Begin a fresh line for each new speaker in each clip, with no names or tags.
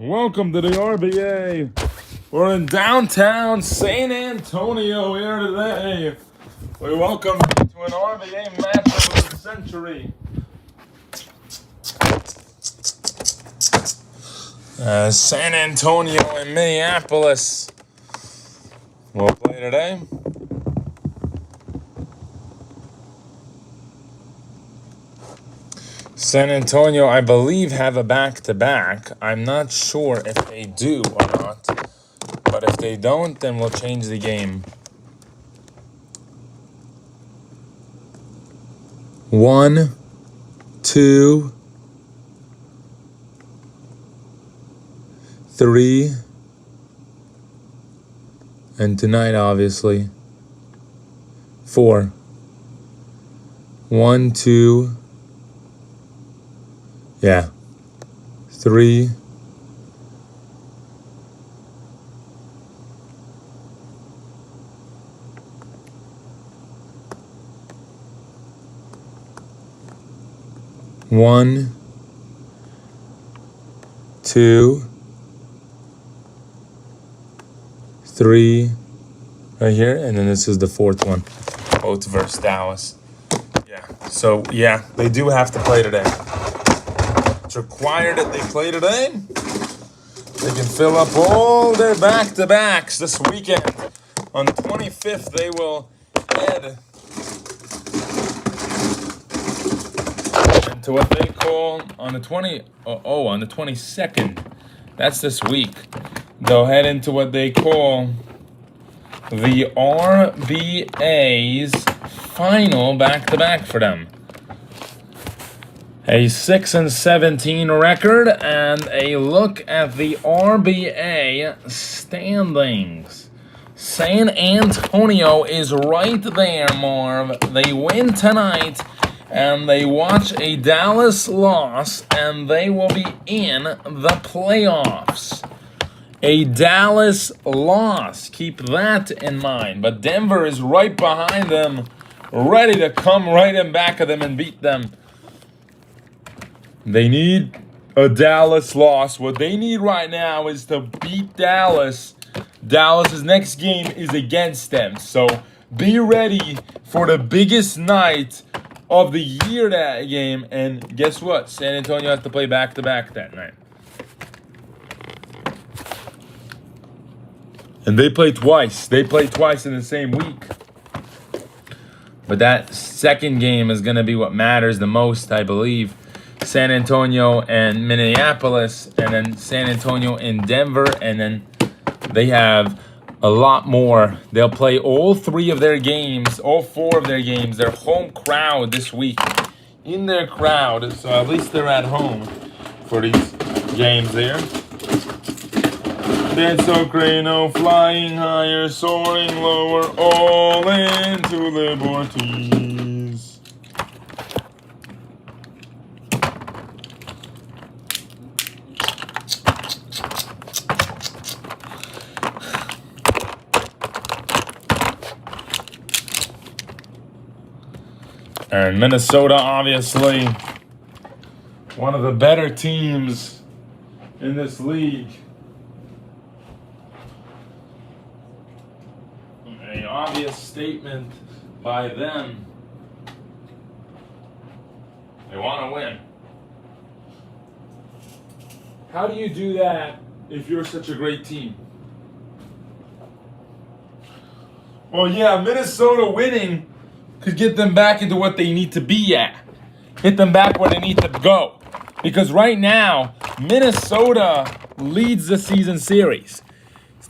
Welcome to the RBA. We're in downtown San Antonio here today. We welcome you to an RBA matchup of the century. San Antonio and Minneapolis will play today. San Antonio, I believe, have a back-to-back. I'm not sure if they do or not. But if they don't, then we'll change the game. 1, 2, 3, and tonight, obviously, 4. 1, 2, 3. 1, 2, 3, right here, and then this is the fourth one, both versus Dallas. So they do have to play today. It's required that they play today. They can fill up all their back-to-backs this weekend. On the 25th, they will head to what they call on the 22nd. That's this week. They'll head into what they call the RBA's final back-to-back for them. A 6-17 record and a look at the RBA standings. San Antonio is right there, Marv. They win tonight, and they watch a Dallas loss, and they will be in the playoffs. A Dallas loss. Keep that in mind. But Denver is right behind them, ready to come right in back of them and beat them. They need a Dallas loss. What they need right now is to beat Dallas. Dallas's next game is against them. So be ready for the biggest night of the year, that game. And guess what? San Antonio has to play back-to-back that night. And they play twice. They play twice in the same week. But that second game is going to be what matters the most, I believe. San Antonio and Minneapolis, and then San Antonio and Denver, and then they have a lot more. They'll play all 3 of their games, all 4 of their games. Their home crowd this week, in their crowd, so at least they're at home for these games there. That's Ocrano, flying higher, soaring lower, all into liberties. And Minnesota, obviously, one of the better teams in this league. An obvious statement by them. They want to win. How do you do that if you're such a great team? Well, Minnesota winning could get them back into what they need to be at. Get them back where they need to go. Because right now, Minnesota leads the season series.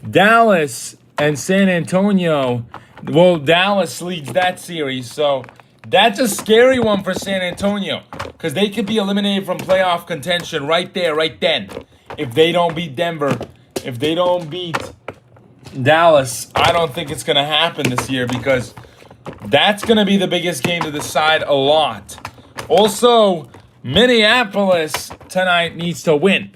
Dallas and San Antonio, Dallas leads that series. So that's a scary one for San Antonio. Because they could be eliminated from playoff contention right there, right then. If they don't beat Denver. If they don't beat Dallas, I don't think it's going to happen this year, because that's going to be the biggest game to decide a lot. Also, Minneapolis tonight needs to win.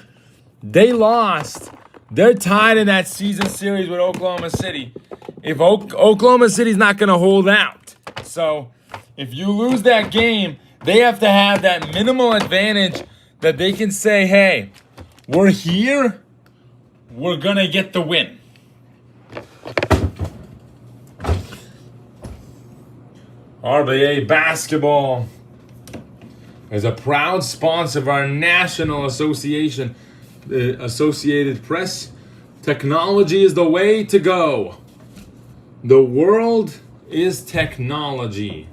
They lost. They're tied in that season series with Oklahoma City. If Oklahoma City's not going to hold out. So, if you lose that game, they have to have that minimal advantage that they can say, hey, we're here, we're going to get the win. RBA Basketball is a proud sponsor of our national association, the Associated Press. Technology is the way to go. The world is technology.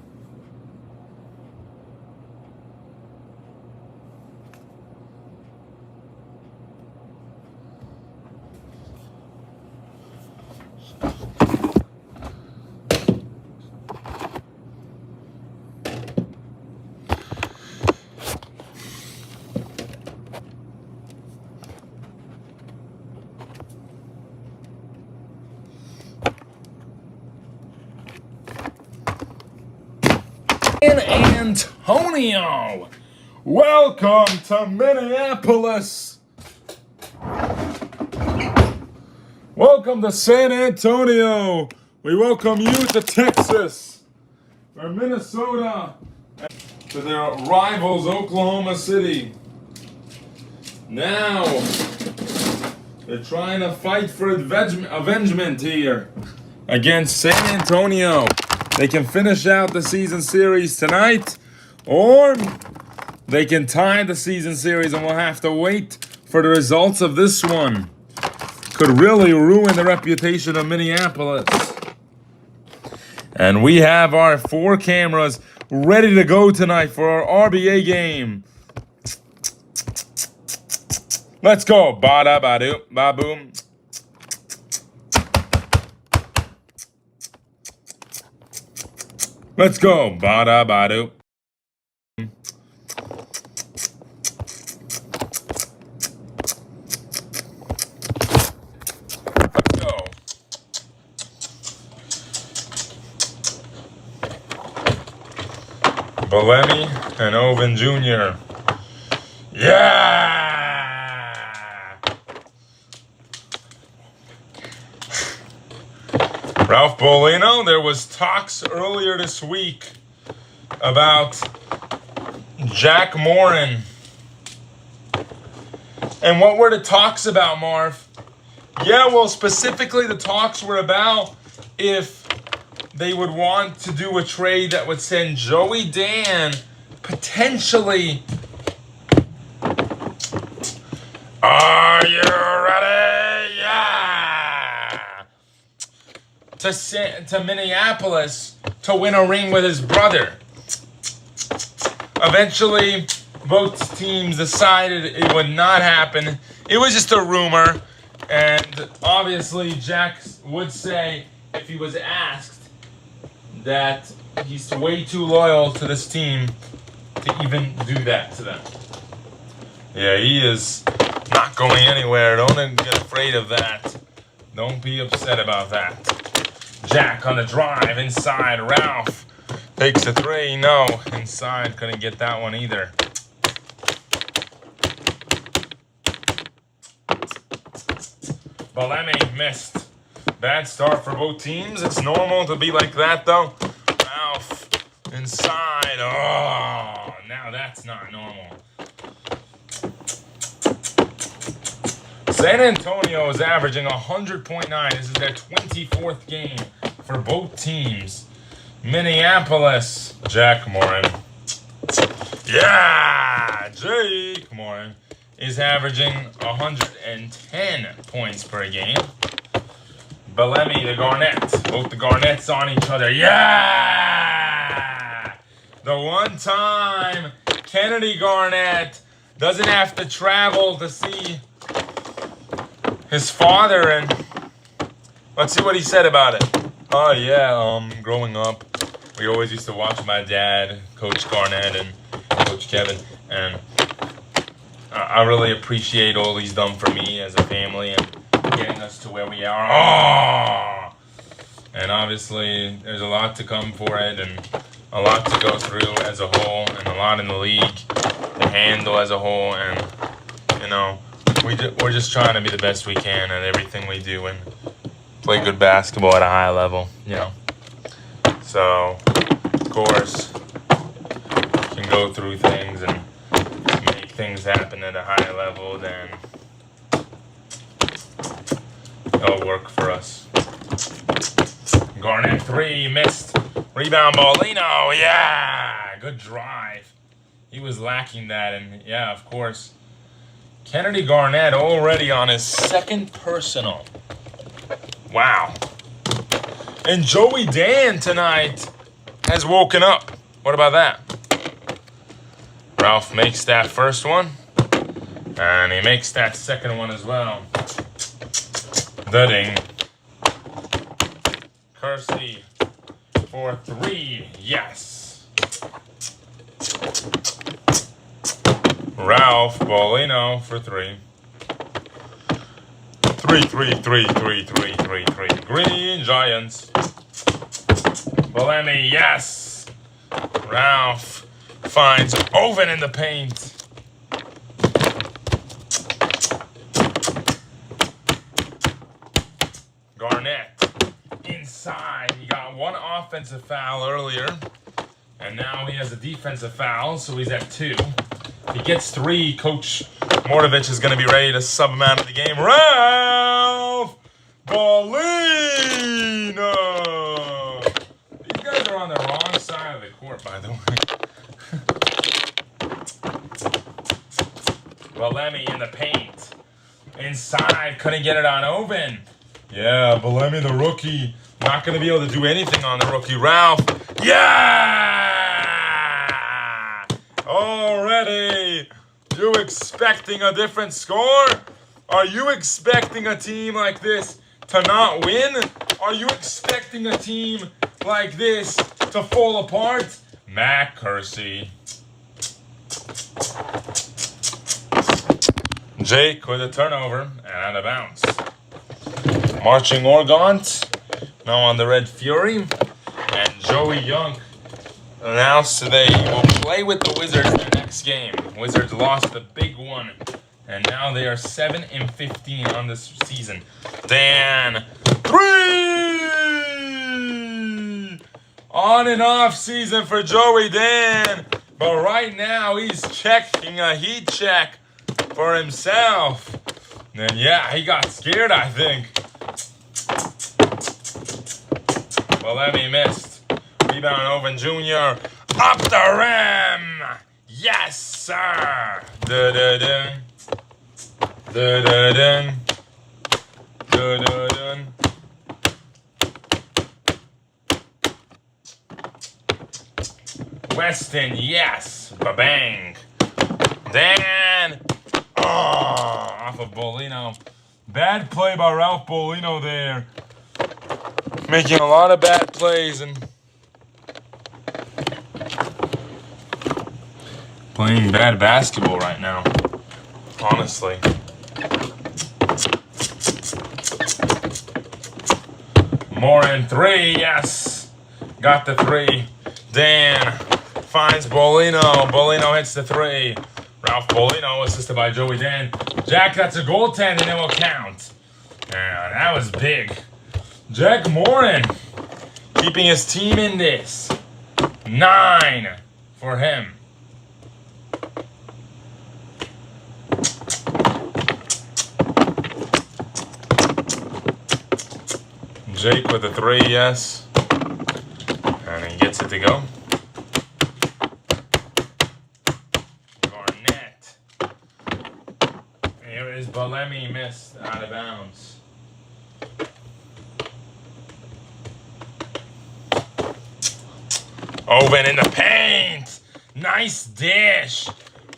San Antonio, welcome to Minneapolis. Welcome to San Antonio. We welcome you to Texas, or Minnesota, to their rivals, Oklahoma City. Now, they're trying to fight for avengement here against San Antonio. They can finish out the season series tonight, or they can tie the season series, and we'll have to wait for the results of this one. Could really ruin the reputation of Minneapolis. And we have our 4 cameras ready to go tonight for our RBA game. Let's go. Ba-da-ba-doo, ba-boom. Let's go. Ba-da-ba-doo. Let's go. Bellamy and Oven Jr. Yeah! Ralph Bolino, there was talks earlier this week about Jack Morin. And what were the talks about, Marv? Yeah, well, specifically the talks were about if they would want to do a trade that would send Joey Dan potentially. Are you ready? Yeah. To Minneapolis to win a ring with his brother. Eventually, both teams decided it would not happen. It was just a rumor. And obviously, Jack would say, if he was asked, that he's way too loyal to this team to even do that to them. Yeah, he is not going anywhere. Don't get afraid of that. Don't be upset about that. Jack on the drive inside. Ralph takes a 3. No, inside. Couldn't get that one either. Bellamy missed. Bad start for both teams. It's normal to be like that, though. Ralph inside. Oh, now that's not normal. San Antonio is averaging 100.9. This is their 24th game for both teams. Minneapolis, Jack Morin. Yeah! Jake Morin is averaging 110 points per game. Bellamy, the Garnett. Both the Garnetts on each other. Yeah! The one time Kennedy Garnett doesn't have to travel to see his father, and let's see what he said about it. Oh yeah, growing up, we always used to watch my dad, Coach Garnett and Coach Kevin, and I really appreciate all he's done for me as a family and getting us to where we are. Oh! And obviously, there's a lot to come for it, and a lot to go through as a whole, and a lot in the league to handle as a whole, and you know, we're just trying to be the best we can at everything we do and play good basketball at a high level, you know. So, of course, you can go through things and make things happen at a high level, then It'll work for us. Garnett 3, missed. Rebound, Bolino. Yeah, good drive. He was lacking that, and yeah, of course. Kennedy Garnett already on his second personal. Wow. And Joey Dan tonight has woken up. What about that? Ralph makes that first one. And he makes that second one as well. The ding. Kersey for 3. Yes. Ralph Bolino for 3. 3. Green Giants. Bolemi, yes. Ralph finds Oven in the paint. Garnett inside. He got one offensive foul earlier, and now he has a defensive foul, so he's at 2. If he gets 3, Coach Mordovich is going to be ready to sub him out of the game. Ralph Bolino! These guys are on the wrong side of the court, by the way. Bolemi in the paint. Inside, couldn't get it on Oven. Yeah, Bolemi, the rookie, not going to be able to do anything on the rookie. Ralph, yeah! Already, you expecting a different score? Are you expecting a team like this to not win? Are you expecting a team like this to fall apart? Matt Kersey. Jake with a turnover and out of bounds. Marching Organt, now on the Red Fury, and Joey Young announced they will play with the Wizards in the next game. Wizards lost the big one, and now they are 7-15 on this season. Dan, 3! On and off season for Joey Dan, but right now he's checking a heat check for himself. And yeah, he got scared, I think. Bolemi missed. Rebound, Oven Jr. Up the rim! Yes, sir! Da-da-dun. Da-da-dun. Da-da-dun. Weston, yes! Ba-bang! Dan! Oh, off of Bolino. Bad play by Ralph Bolino there. Making a lot of bad plays and playing bad basketball right now, honestly. Morin 3, yes. Got the 3. Dan finds Bolino. Bolino hits the 3. Ralph Bolino assisted by Joey Dan. Jack, that's a goaltend and it will count. Yeah, that was big. Jack Morin keeping his team in this. 9 for him. Jake with a 3, yes. And he gets it to go. Garnett. Here is Bolemi, missed out of bounds. Oven in the paint. Nice dish.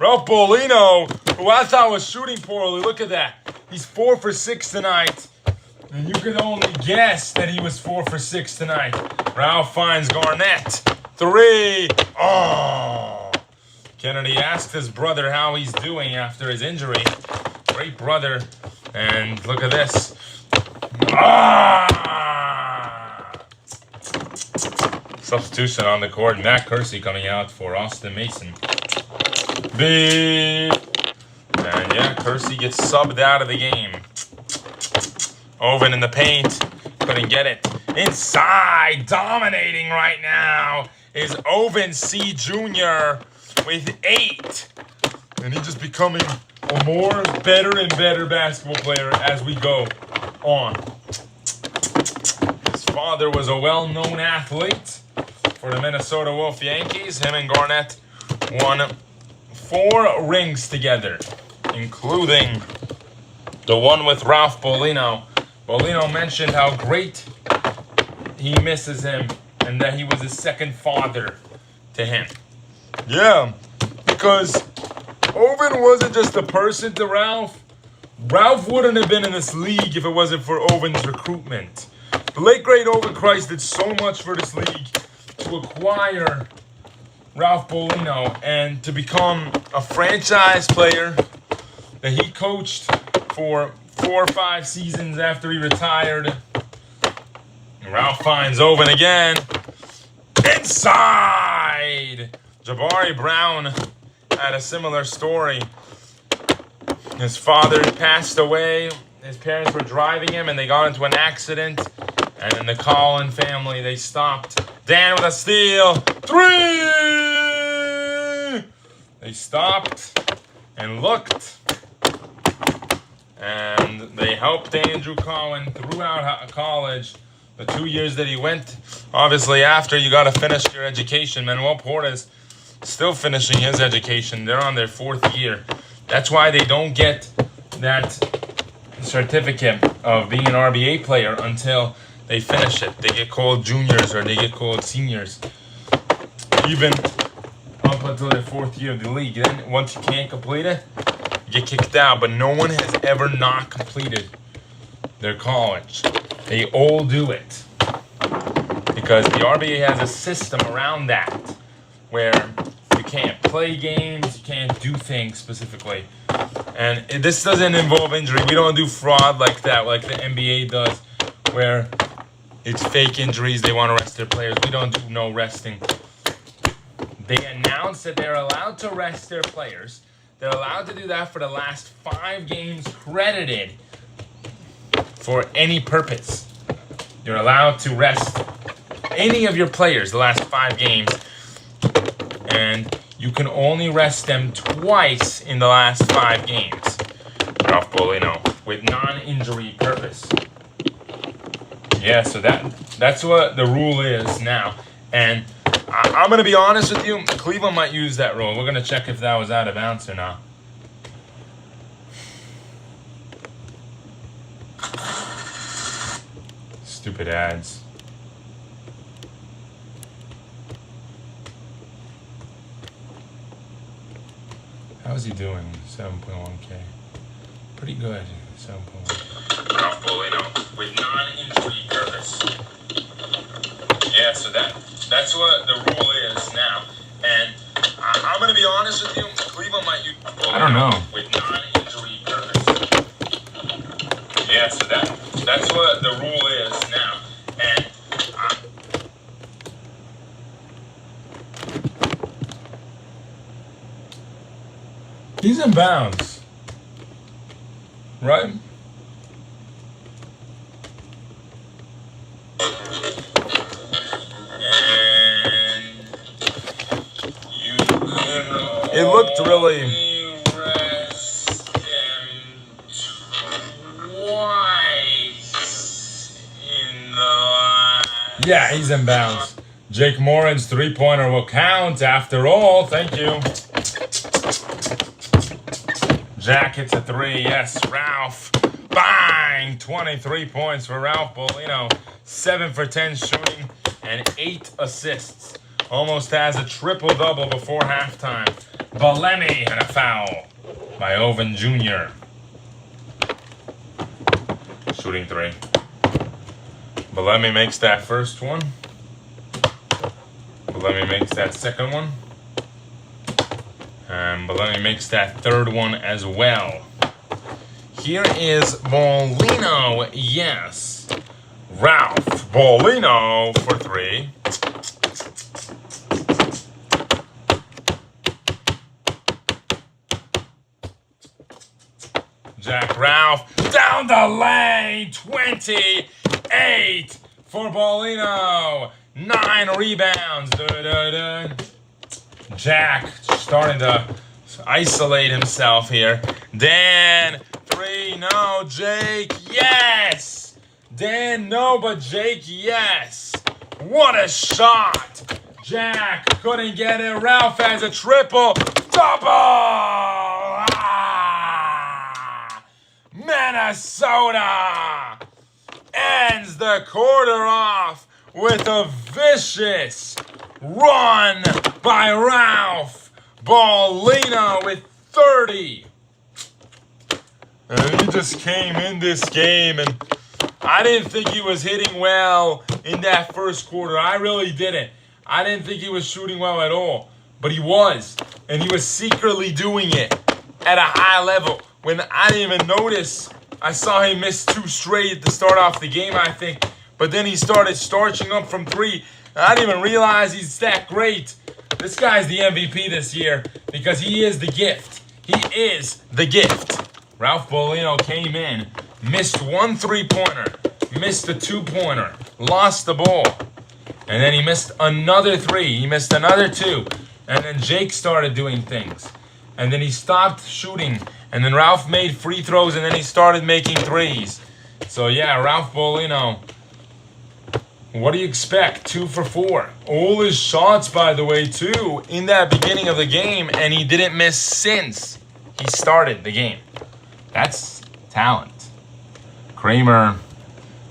Ralph Bolino, who I thought was shooting poorly. Look at that. He's 4 for 6 tonight. And you could only guess that he was 4 for 6 tonight. Ralph finds Garnett. 3. Oh. Kennedy asked his brother how he's doing after his injury. Great brother. And look at this. Substitution on the court. Matt Kersey coming out for Austin Mason. And yeah, Kersey gets subbed out of the game. Oven in the paint. Couldn't get it. Inside, dominating right now, is Oven C. Jr. with 8. And he's just becoming a better and better basketball player as we go. on. His father was a well-known athlete for the Minnesota Wolf Yankees. Him and Garnett won 4 rings together, including the one with Ralph Bolino. Bolino mentioned how great he misses him and that he was his second father to him. Yeah, because Oven wasn't just a person to Ralph. Ralph wouldn't have been in this league if it wasn't for Oven's recruitment. The late great Oven Christ did so much for this league to acquire Ralph Bolino and to become a franchise player that he coached for 4 or 5 seasons after he retired. And Ralph finds Oven again. Inside! Jabari Brown had a similar story. His father passed away. His parents were driving him and they got into an accident. And in the Collin family, they stopped. Dan with a steal. 3! They stopped and looked. And they helped Andrew Collin throughout college. The 2 years that he went, obviously after you got to finish your education. Manuel Portas still finishing his education. They're on their 4th year. That's why they don't get that certificate of being an RBA player until they finish it. They get called juniors or they get called seniors. Even up until their 4th year of the league. Then once you can't complete it, you get kicked out. But no one has ever not completed their college. They all do it. Because the RBA has a system around that where you can't play games, you can't do things specifically. And this doesn't involve injury. We don't do fraud like that, like the NBA does, where it's fake injuries, they want to rest their players. We don't do no resting. They announced that they're allowed to rest their players. They're allowed to do that for the last 5 games credited for any purpose. You're allowed to rest any of your players the last 5 games. And you can only rest them twice in the last 5 games. Ralph Bolino, with non-injury purpose. Yeah, so that's what the rule is now. And I'm going to be honest with you, Cleveland might use that rule. We're going to check if that was out of bounds or not. Stupid ads. How's he doing? 7.1K. Pretty good. 7.1K. Ralph Bolino with non-injury purpose. Yeah, so that's what the rule is now. And I'm going to be honest with you, Cleveland might use Bolino, I don't know. With non-injury purpose. Yeah, so that's what the rule is now. And he's in bounds, right? It looked really. Rest him twice in the last. Yeah, he's in bounds. Jake Morin's 3-pointer will count after all. Thank you. Jack hits a 3. Yes, Ralph. Bang! 23 points for Ralph Bolino. 7 for 10 shooting and 8 assists. Almost has a triple-double before halftime. Balemi and a foul by Oven Jr. Shooting 3. Balemi makes that first one. Balemi makes that second one. And Balemi makes that third one as well. Here is Bolino. Yes. Ralph Bolino for 3. Jack Ralph down the lane. 28 for Bolino. 9 rebounds. Jack starting to isolate himself here. Dan, 3, no, Jake, yes! Dan, no, but Jake, yes! What a shot! Jack couldn't get it. Ralph has a triple. Double! Ah! Minnesota ends the quarter off with a vicious run by Ralph Ballina with 30. And he just came in this game, and I didn't think he was hitting well in that first quarter. I really didn't. I didn't think he was shooting well at all. But he was. And he was secretly doing it at a high level. When I didn't even notice, I saw him miss 2 straight to start off the game, I think. But then he started starching up from 3. I didn't even realize he's that great. This guy's the MVP this year because he is the gift. He is the gift. Ralph Ballina came in, missed 1 3-pointer, missed a 2-pointer, lost the ball. And then he missed another 3. He missed another 2. And then Jake started doing things. And then he stopped shooting. And then Ralph made free throws, and then he started making 3s. So yeah, Ralph Ballina, what do you expect? 2 for 4. All his shots, by the way, too, in that beginning of the game, and he didn't miss since he started the game. That's talent. Kramer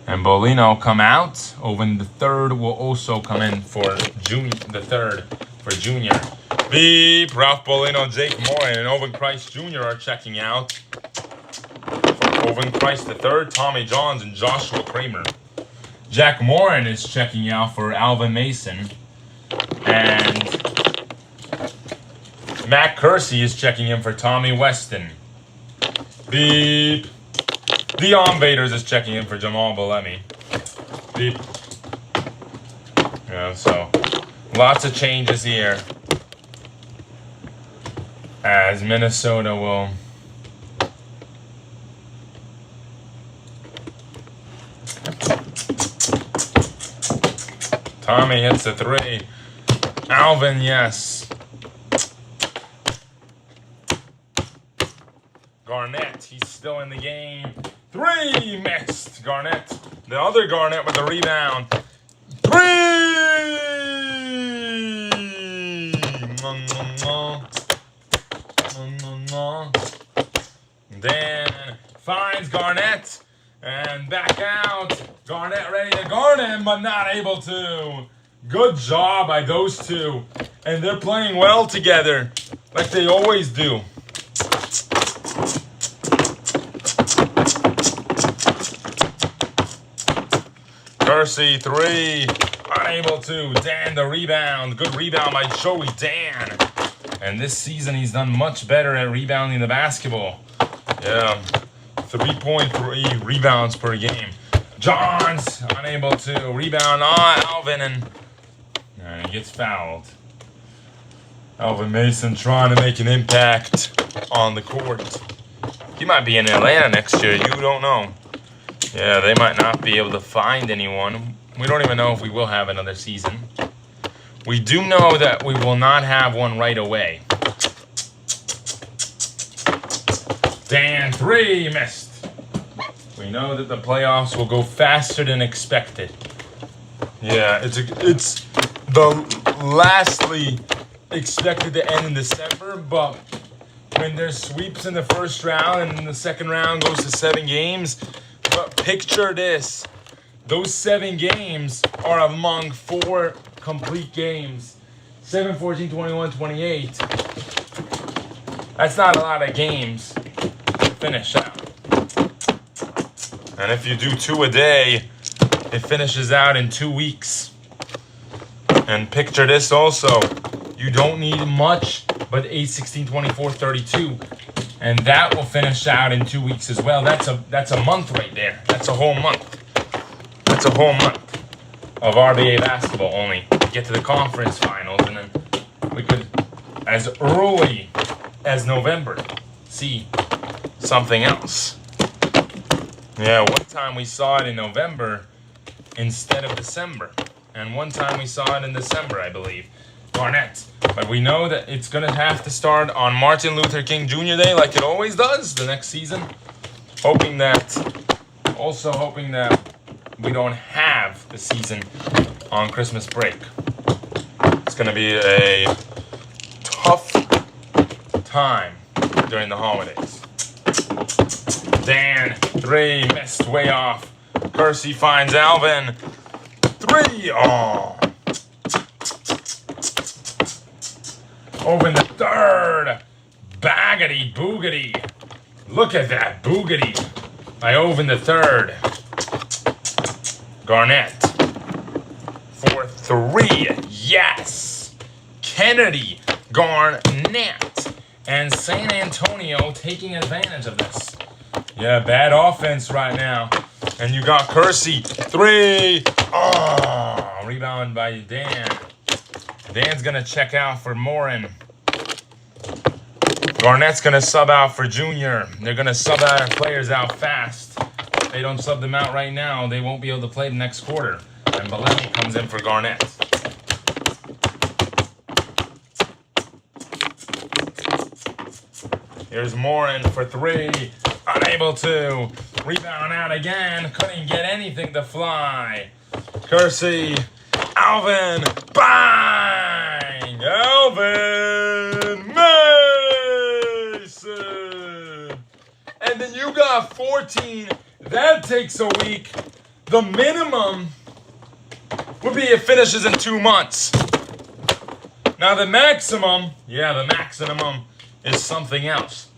and Ballina come out. Owen the third will also come in for junior. Beep. Ralph Ballina, Jake Morin, and Owen Christ Jr. are checking out. For Owen Christ the third, Tommy Johns, and Joshua Kramer. Jack Morin is checking out for Alvin Mason. And Matt Kersey is checking in for Tommy Weston. Beep. Dion Vaders is checking in for Jamal Bellamy. Beep. Yeah, so lots of changes here as Minnesota will Tommy hits a 3. Alvin, yes. Garnett, he's still in the game. 3 missed. Garnett, the other Garnett with the rebound. 3! Dan finds Garnett and back out. Garnett ready to guard him, but not able to. Good job by those two. And they're playing well together, like they always do. Kersey, 3. Unable to. Dan, the rebound. Good rebound by Joey Dan. And this season, he's done much better at rebounding the basketball. Yeah. 3.3 rebounds per game. Johns, unable to rebound on Alvin, and he gets fouled. Alvin Mason trying to make an impact on the court. He might be in Atlanta next year. You don't know. Yeah, they might not be able to find anyone. We don't even know if we will have another season. We do know that we will not have one right away. Dan, 3 missed. We know that the playoffs will go faster than expected. Yeah, it's the lastly expected to end in December, but when there's sweeps in the first round and the second round goes to 7 games, but picture this. Those 7 games are among 4 complete games. 7, 14, 21, 28. That's not a lot of games to finish out. And if you do 2 a day, it finishes out in 2 weeks. And picture this also. You don't need much but 8, 16, 24, 32. And that will finish out in 2 weeks as well. That's a month right there. That's a whole month. That's a whole month of RBA basketball only to get to the conference finals. And then we could, as early as November, see something else. Yeah, one time we saw it in November instead of December. And one time we saw it in December, I believe. Garnett But we know that it's going to have to start on Martin Luther King Jr. Day like it always does the next season. Hoping that we don't have the season on Christmas break. It's going to be a tough time during the holidays. Dan, 3, missed way off. Kersey finds Alvin. 3, oh. Over in the third. Baggity boogity. Look at that boogity. By Ove in the third. Garnett. For 3. Yes. Kennedy. Garnett. And San Antonio taking advantage of this. Yeah, bad offense right now. And you got Kersey. 3. Oh, rebound by Dan. Dan's going to check out for Morin. Garnett's going to sub out for Junior. They're going to sub our players out fast. If they don't sub them out right now, they won't be able to play the next quarter. And Bellamy comes in for Garnett. Here's Morin for 3. Unable to. Rebound out again. Couldn't get anything to fly. Kersey. Alvin. Bang! Alvin Mason. And then you got 14. That takes a week. The minimum would be it finishes in 2 months. Now the maximum is something else.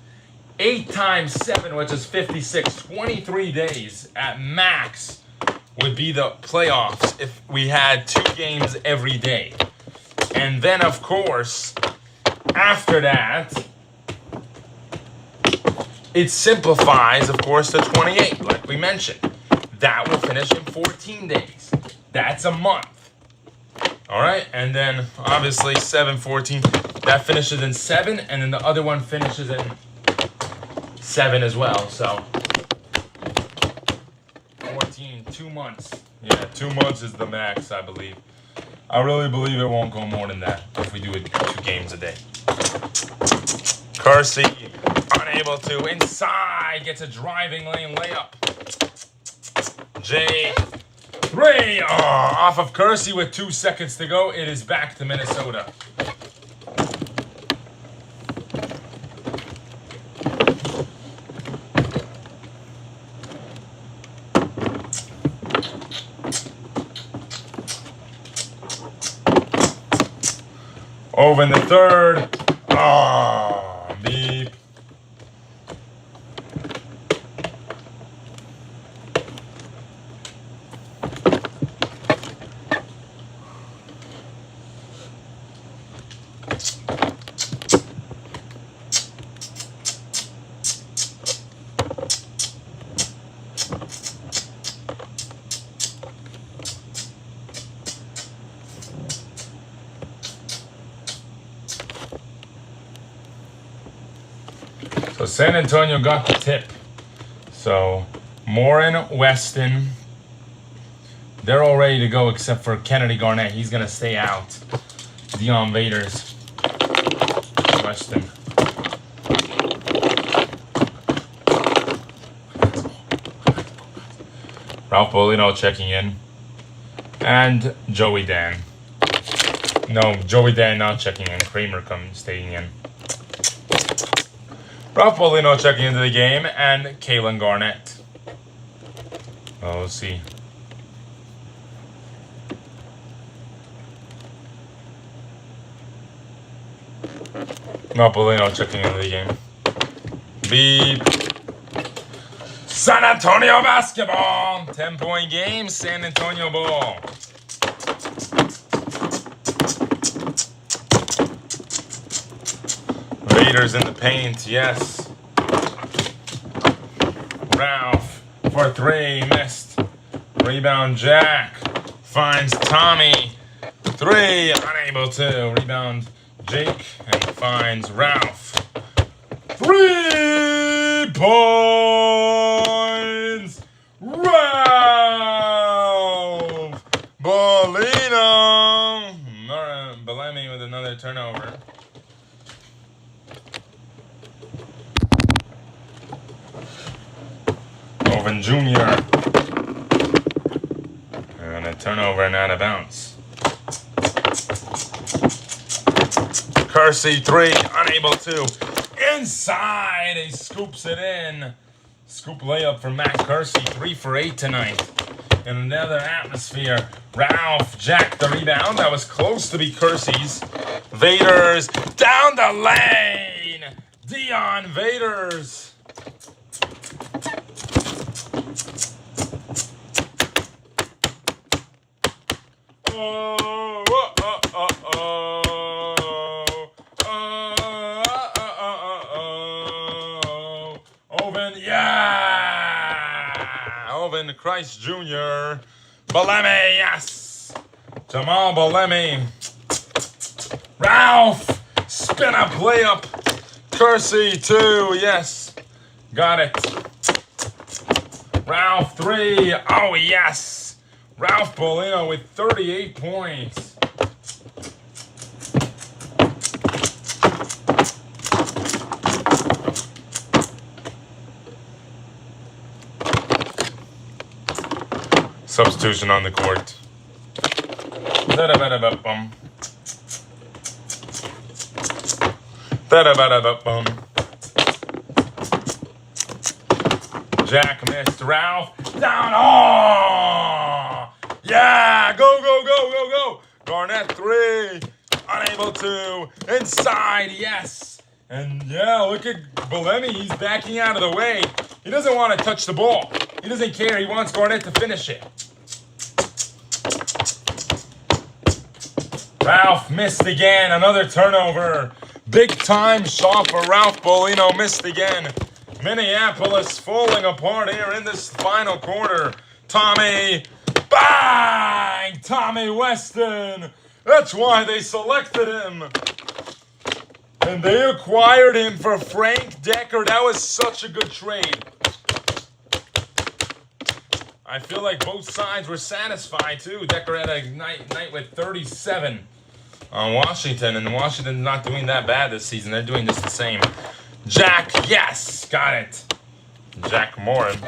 8 times 7, which is 56, 23 days at max would be the playoffs if we had 2 games every day. And then, of course, after that, it simplifies, of course, to 28, like we mentioned. That will finish in 14 days. That's a month. All right? And then, obviously, 7, 14, that finishes in 7, and then the other one finishes in 7 as well, so 14, 2 months. Yeah, 2 months is the max, I believe. I really believe it won't go more than that if we do it 2 games a day. Kersey, unable to. Inside, gets a driving lane layup. J, 3. Oh, off of Kersey with 2 seconds to go. It is back to Minnesota. Over in the third. Oh, beep. So San Antonio got the tip. So Morin, Weston, they're all ready to go except for Kennedy Garnett. He's going to stay out. Dion Waiters. Weston. Ralph Bolino checking in. And Joey Dan. No, Joey Dan not checking in. Kramer staying in. Ralph Bolino checking into the game, and Kalen Garnett. Oh, we'll see. Ralph Bolino checking into the game. Beep. San Antonio basketball. 10-point game, San Antonio ball. Raiders in the paint, yes. Ralph for 3, missed. Rebound Jack finds Tommy. 3, unable to. Rebound Jake and finds Ralph. 3 points. Ralph Bolino. Bellamy with another turnover. Oven Jr. And a turnover and out of bounds. Kersey 3, unable to. Inside, he scoops it in. Scoop layup for Matt Kersey, 3 for 8 tonight. In another atmosphere, Ralph jacked the rebound. That was close to be Kersey's. Vaders down the lane. Dion Vaders. Oven, yeah! Oven Christ Jr. Balemi, yes! Jamal Balemi. Ralph, spin up, layup. Kersey, 2, yes. Got it. Ralph, 3, oh yes. Ralph Bolino with 38 points. Substitution on the court. Da-da-ba-da-ba-bum. Da-da-ba-da-ba-bum. Jack missed. Ralph down. Oh! Yeah! Go, go, go, go, go! Garnett 3. Unable to. Inside, yes! And yeah, look at Balemi. He's backing out of the way. He doesn't want to touch the ball. He doesn't care. He wants Garnett to finish it. Ralph missed again. Another turnover. Big time shot for Ralph Bolino. Missed again. Minneapolis falling apart here in this final quarter. Tommy. Bang! Tommy Weston. That's why they selected him. And they acquired him for Frank Decker. That was such a good trade. I feel like both sides were satisfied too. Decker had a night with 37 on Washington, and Washington's not doing that bad this season. They're doing just the same. Jack, yes, got it. Jack Morin.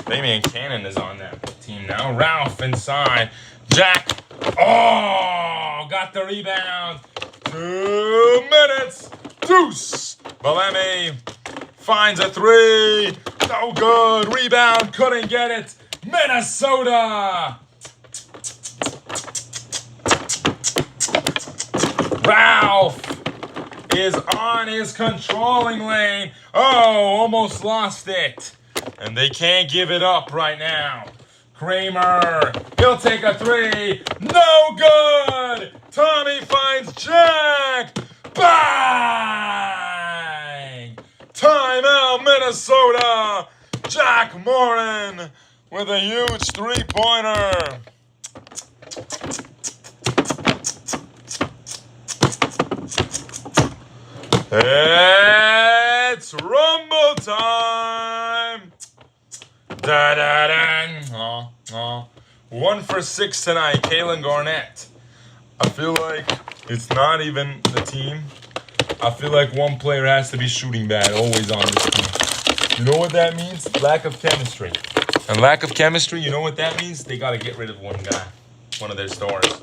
Damian Cannon is on that team now. Ralph inside. Jack, oh, got the rebound. 2 minutes. Deuce. Balemi finds a 3. No good. Rebound, couldn't get it. Minnesota. Ralph is on his controlling lane. Oh, almost lost it. And they can't give it up right now. Kramer, he'll take a 3. No good. Tommy finds Jack. Bang! Timeout, Minnesota. Jack Morin with a huge 3-pointer. It's Rumble time. Da-da-da. 1 for 6 tonight, Kalen Garnett. I feel like it's not even the team. I feel like one player has to be shooting bad always on this team. You know what that means? Lack of chemistry. And lack of chemistry, you know what that means? They got to get rid of one guy, one of their stars.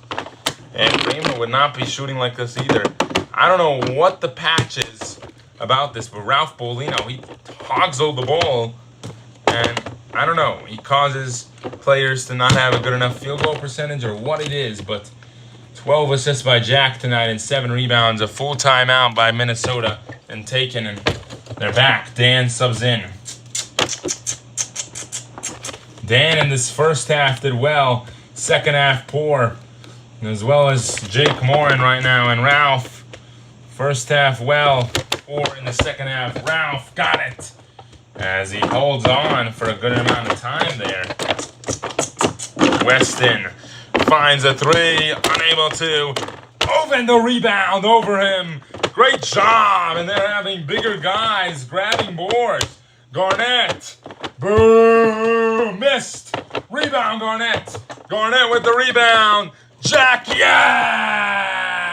And Kramer would not be shooting like this either. I don't know what the patch is about this, but Ralph Bolino, he hogs all the ball. And I don't know, he causes players to not have a good enough field goal percentage or what it is, but 12 assists by Jack tonight and 7 rebounds. A full timeout by Minnesota and taken, and they're back. Dan subs in. Dan in this first half did well. Second half poor. As well as Jake Morin right now. And Ralph, first half well. Poor in the second half. Ralph got it. As he holds on for a good amount of time there. Weston finds a 3, unable to. Open the rebound over him. Great job. And they're having bigger guys grabbing boards. Garnett. Boom. Missed. Rebound, Garnett. Garnett with the rebound. Jack, yeah!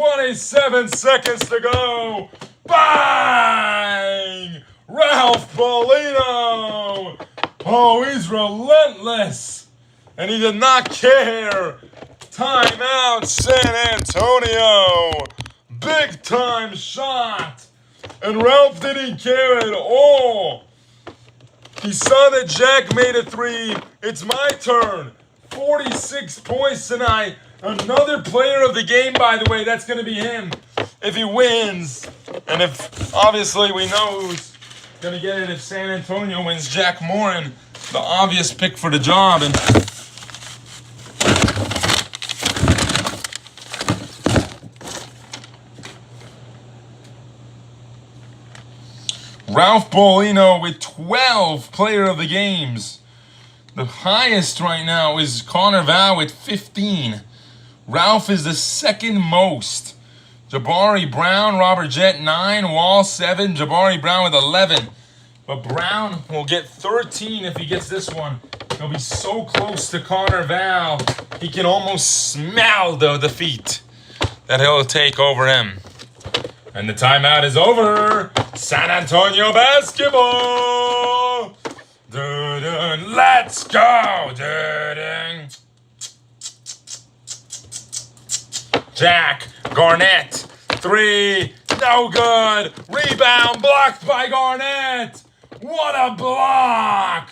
27 seconds to go. Bang! Ralph Paulino. Oh, he's relentless. And he did not care. Timeout, San Antonio. Big time shot. And Ralph didn't care at all. He saw that Jack made a three. It's my turn. 46 points tonight. Another player of the game, by the way. That's going to be him if he wins. And if, obviously, we know who's going to get it if San Antonio wins. Jack Morin, the obvious pick for the job. And Ralph Paulino with 12 player of the games. The highest right now is Connor Val with 15. Ralph is the second most. Jabari Brown, Robert Jett 9, Wall 7, Jabari Brown with 11. But Brown will get 13 if he gets this one. He'll be so close to Connor Val, he can almost smell the defeat that he'll take over him. And the timeout is over. San Antonio basketball. Dun-dun. Let's go. Dun-dun. Jack Garnett. 3. No good. Rebound blocked by Garnett. What a block.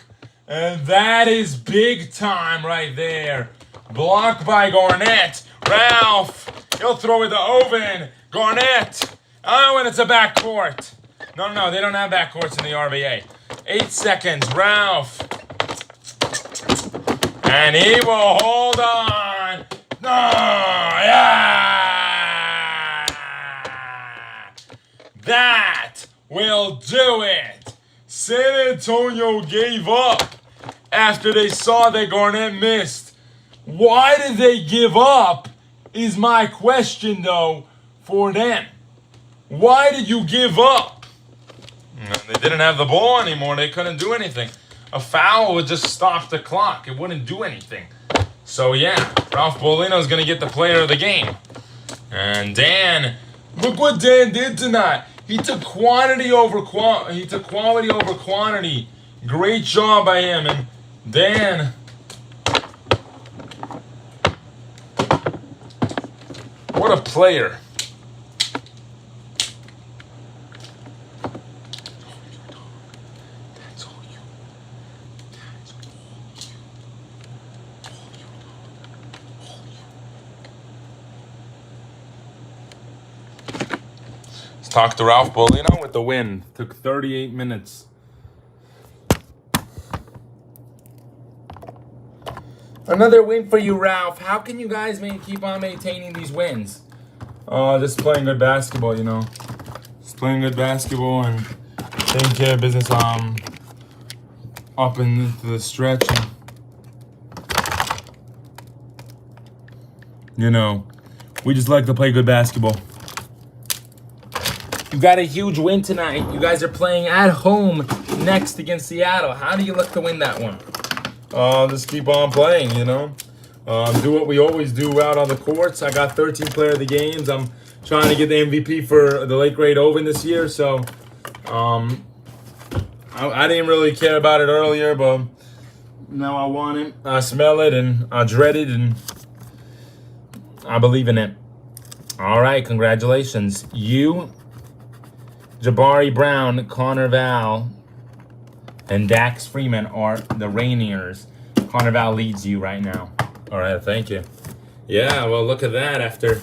And that is big time right there. Blocked by Garnett. Ralph. He'll throw it to Oven. Garnett. Oh, and it's a backcourt. No, they don't have backcourts in the RBA. 8 seconds, Ralph. And he will hold on. No, yeah. That will do it. San Antonio gave up after they saw that Garnett missed. Why did they give up is my question, though, for them. Why did you give up? They didn't have the ball anymore. They couldn't do anything. A foul would just stop the clock. It wouldn't do anything. So, yeah, Ralph Paulino is going to get the player of the game. And Dan, look what Dan did tonight. He took quality over quantity. Great job by him. And Dan, what a player. Talk to Ralph Paulino with the win. Took 38 minutes. Another win for you, Ralph. How can you guys keep on maintaining these wins? Just playing good basketball, you know. Just playing good basketball and taking care of business up in the stretch. And, you know, we just like to play good basketball. You got a huge win tonight. You guys are playing at home next against Seattle. How do you look to win that one? Just keep on playing, you know. Do what we always do out on the courts. I got 13 player of the games. I'm trying to get the MVP for the late grade Oven this year. So I didn't really care about it earlier, but now I want it. I smell it and I dread it and I believe in it. All right, congratulations. You, Jabari Brown, Connor Val, and Dax Freeman are the Rainiers. Connor Val leads you right now. All right, thank you. Yeah, well, look at that. After